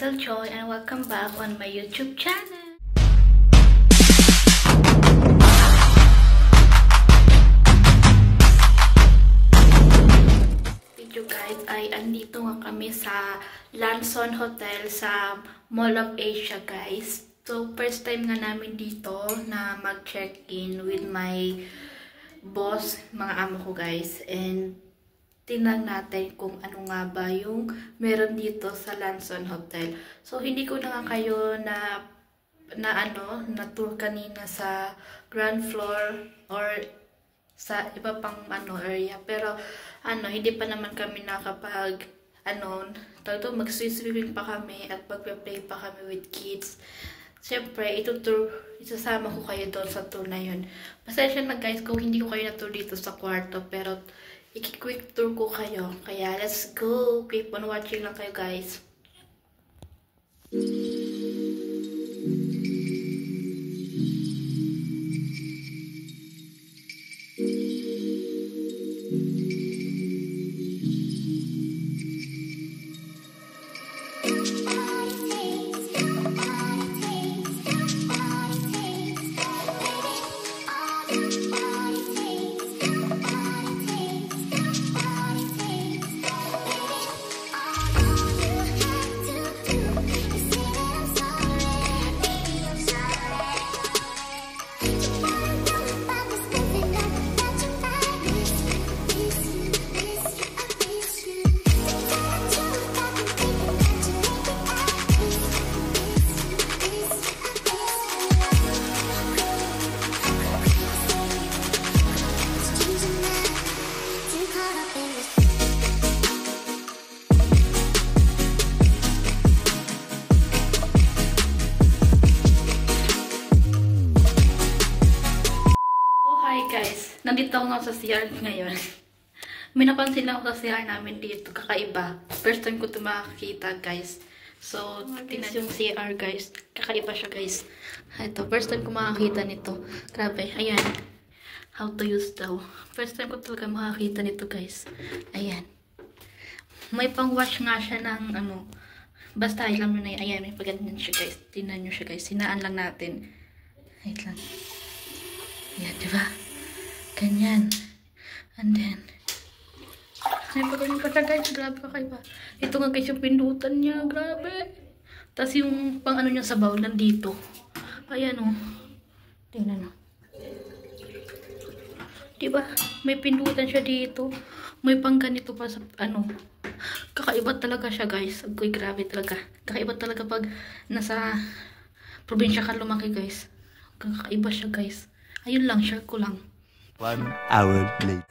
Little Joy and welcome back on my YouTube channel. Video guys, ay andito nga kami sa Lanson Hotel sa Mall of Asia guys. So first time nga namin dito na mag-check-in with my boss, mga amo ko guys. And tingnan natin kung ano nga ba yung meron dito sa Lanson Hotel. So, hindi ko na nga kayo na tour kanina sa ground floor or sa iba pang area. Pero, hindi pa naman kami nakapag, mag-swimming pa kami at mag-play pa kami with kids. Siyempre, isasama ko kayo doon sa tour na yun. Pasensya na guys kung hindi ko kayo na-tour dito sa kwarto, pero quick tour ko kayo. Kaya, let's go! Keep on watching lang kayo, guys. Guys, nandito ako nga sa CR ngayon. May napansin lang ako sa CR namin dito, kakaiba. First time ko ito makakita, guys. So, tingnan yung CR, guys. Kakaiba siya, guys. Ito, first time ko makakita nito. Grabe, ayan. How to use daw. First time ko talaga makakita nito, guys. Ayan. May pang-wash nga siya ng, basta, alam mo na yun. Ayan, may paganyan siya, guys. Tingnan nyo siya, guys. Sinaan lang natin. Wait lang. Ayan, diba? Ganyan. And then, ay, pagano pa siya guys. Grabe ka kayo ba? Ito nga guys yung pindutan niya. Grabe. Tapos yung pang niya sa bowl nandito. Ayan o. Tingnan o. Diba? May pindutan siya dito. May pang ganito pa sa Kakaiba talaga siya guys. Agoy, grabe talaga. Kakaiba talaga pag nasa probinsya ka lumaki guys. Kakaiba siya guys. Ayun lang, share ko lang. 1 hour later.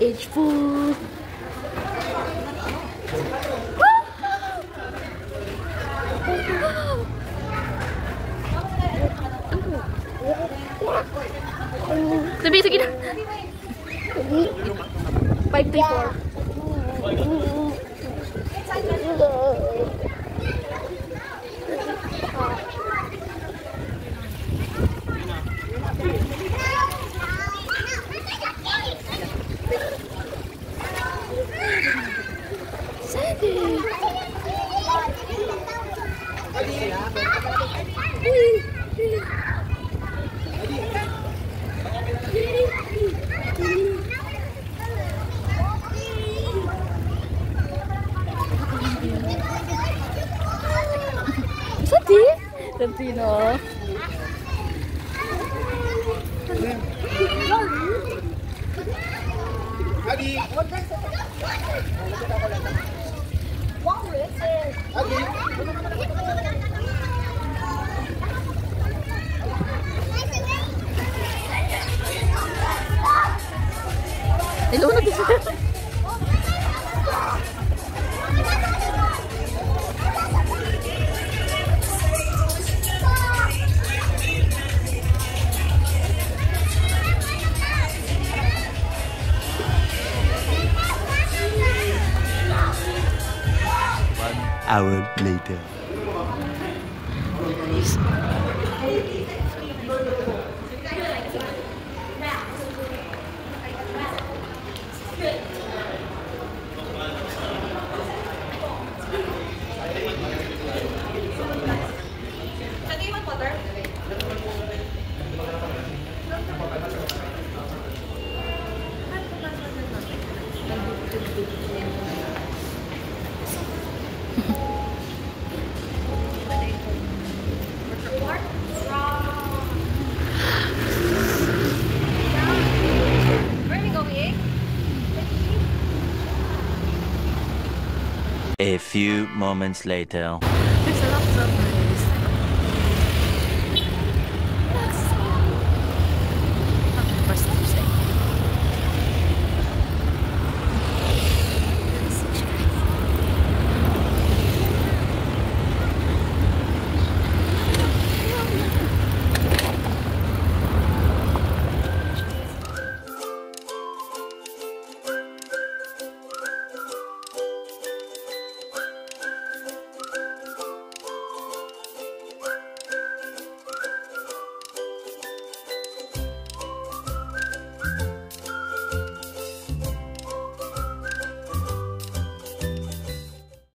It's food. Sabi, sige na. 534. Santino. Hello na bisa. Hour later. A few moments later.